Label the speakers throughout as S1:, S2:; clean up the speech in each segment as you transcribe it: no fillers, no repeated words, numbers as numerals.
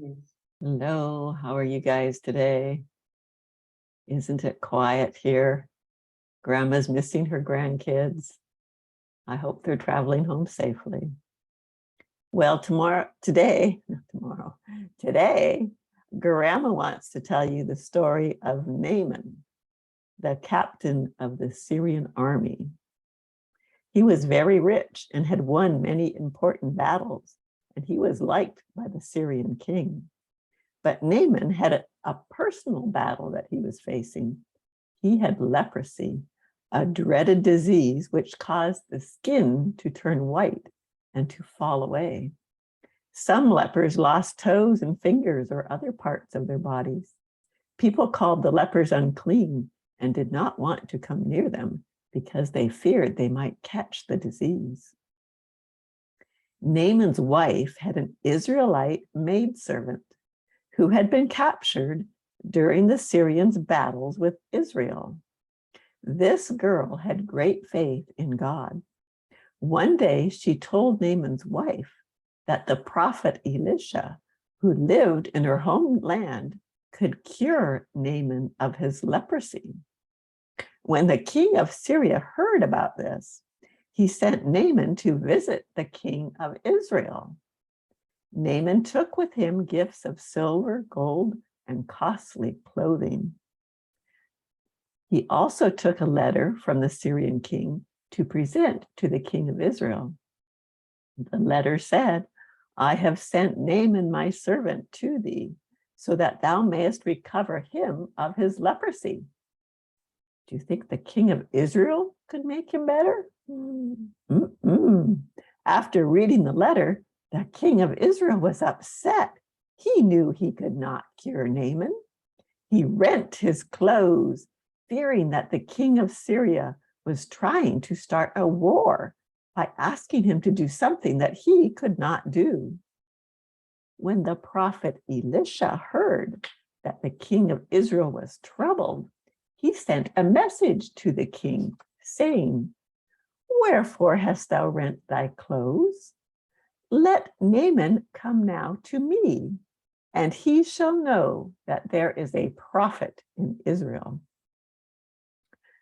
S1: Yes. Hello, how are you guys today? Isn't it quiet here? Grandma's missing her grandkids. I hope they're traveling home safely. Well, today, Grandma wants to tell you the story of Naaman, the captain of the Syrian army. He was very rich and had won many important battles, and he was liked by the Syrian king. But Naaman had a personal battle that he was facing. He had leprosy, a dreaded disease which caused the skin to turn white and to fall away. Some lepers lost toes and fingers or other parts of their bodies. People called the lepers unclean and did not want to come near them because they feared they might catch the disease. Naaman's wife had an Israelite maidservant who had been captured during the Syrians' battles with Israel. This girl had great faith in God. One day she told Naaman's wife that the prophet Elisha, who lived in her homeland, could cure Naaman of his leprosy. When the king of Syria heard about this, he sent Naaman to visit the king of Israel. Naaman took with him gifts of silver, gold, and costly clothing. He also took a letter from the Syrian king to present to the king of Israel. The letter said, "I have sent Naaman my servant to thee, so that thou mayest recover him of his leprosy." Do you think the king of Israel could make him better? After reading the letter, the king of Israel was upset. He knew he could not cure Naaman. He rent his clothes, fearing that the king of Syria was trying to start a war by asking him to do something that he could not do. When the prophet Elisha heard that the king of Israel was troubled, he sent a message to the king, saying, "Wherefore hast thou rent thy clothes? Let Naaman come now to me, and he shall know that there is a prophet in Israel."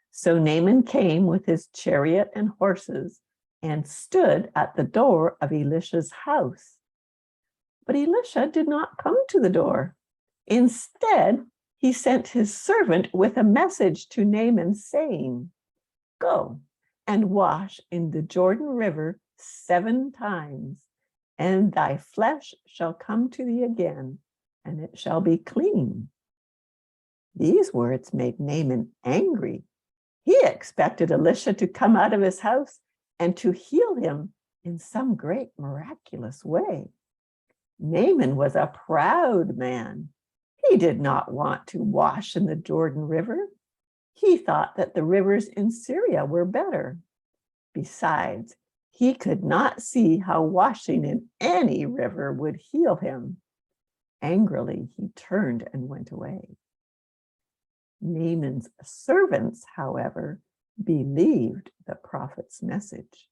S1: So Naaman came with his chariot and horses and stood at the door of Elisha's house. But Elisha did not come to the door. Instead, he sent his servant with a message to Naaman, saying, "Go and wash in the Jordan River 7 times, and thy flesh shall come to thee again, and it shall be clean." These words made Naaman angry. He expected Elisha to come out of his house and to heal him in some great miraculous way. Naaman was a proud man. He did not want to wash in the Jordan River. He thought that the rivers in Syria were better. Besides, he could not see how washing in any river would heal him. Angrily, he turned and went away. Naaman's servants, however, believed the prophet's message.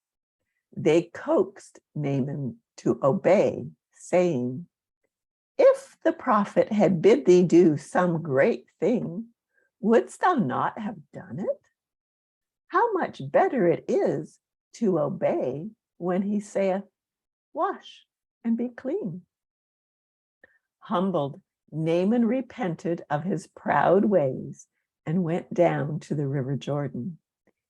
S1: They coaxed Naaman to obey, saying, "If the prophet had bid thee do some great thing, wouldst thou not have done it? How much better it is to obey when he saith, wash and be clean." Humbled, Naaman repented of his proud ways and went down to the river Jordan.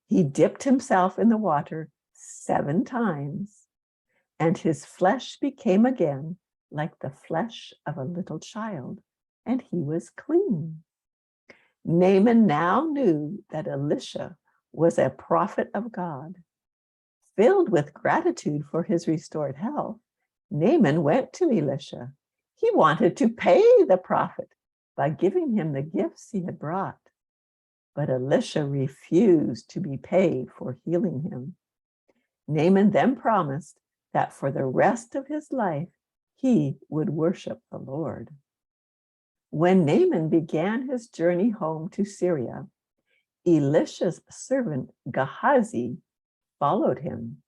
S1: He dipped himself in the water 7 times, and his flesh became again like the flesh of a little child, and he was clean. Naaman now knew that Elisha was a prophet of God. Filled with gratitude for his restored health, Naaman went to Elisha. He wanted to pay the prophet by giving him the gifts he had brought. But Elisha refused to be paid for healing him. Naaman then promised that for the rest of his life, he would worship the Lord. When Naaman began his journey home to Syria, Elisha's servant Gehazi followed him.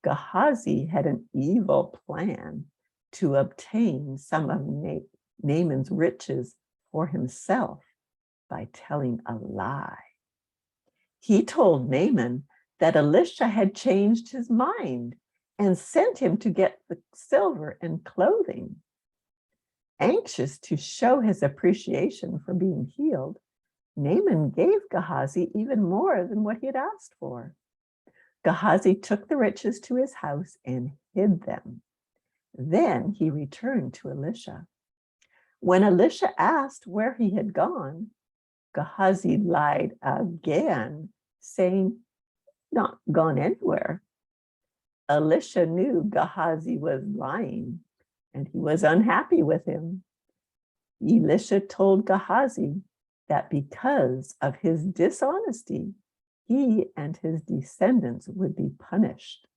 S1: Gehazi had an evil plan to obtain some of Naaman's riches for himself by telling a lie. He told Naaman that Elisha had changed his mind and sent him to get the silver and clothing. Anxious to show his appreciation for being healed, Naaman gave Gehazi even more than what he had asked for. Gehazi took the riches to his house and hid them. Then he returned to Elisha. When Elisha asked where he had gone, Gehazi lied again, saying, "Not gone anywhere." Elisha knew Gehazi was lying, and he was unhappy with him. Elisha told Gehazi that because of his dishonesty, he and his descendants would be punished.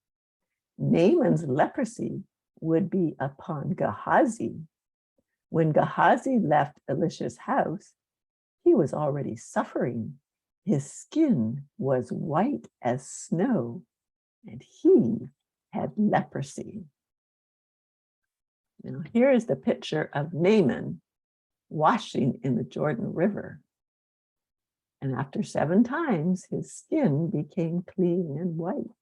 S1: Naaman's leprosy would be upon Gehazi. When Gehazi left Elisha's house, he was already suffering. His skin was white as snow, and he had leprosy. Now, here is the picture of Naaman washing in the Jordan River. And after 7 times, his skin became clean and white.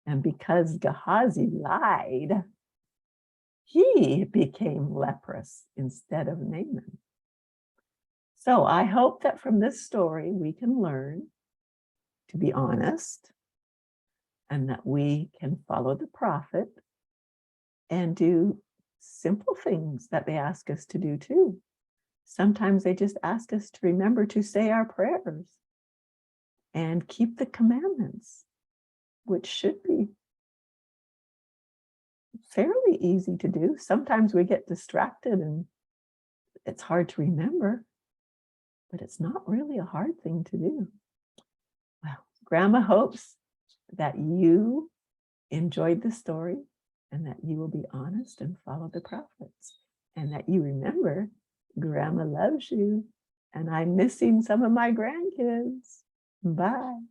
S1: And because Gehazi lied, he became leprous instead of Naaman. So I hope that from this story, we can learn to be honest and that we can follow the prophet and do simple things that they ask us to do too. Sometimes they just ask us to remember to say our prayers and keep the commandments, which should be fairly easy to do. Sometimes we get distracted and it's hard to remember, but it's not really a hard thing to do. Well, Grandma hopes that you enjoyed the story and that you will be honest and follow the prophets, and that you remember Grandma loves you, and I'm missing some of my grandkids. Bye.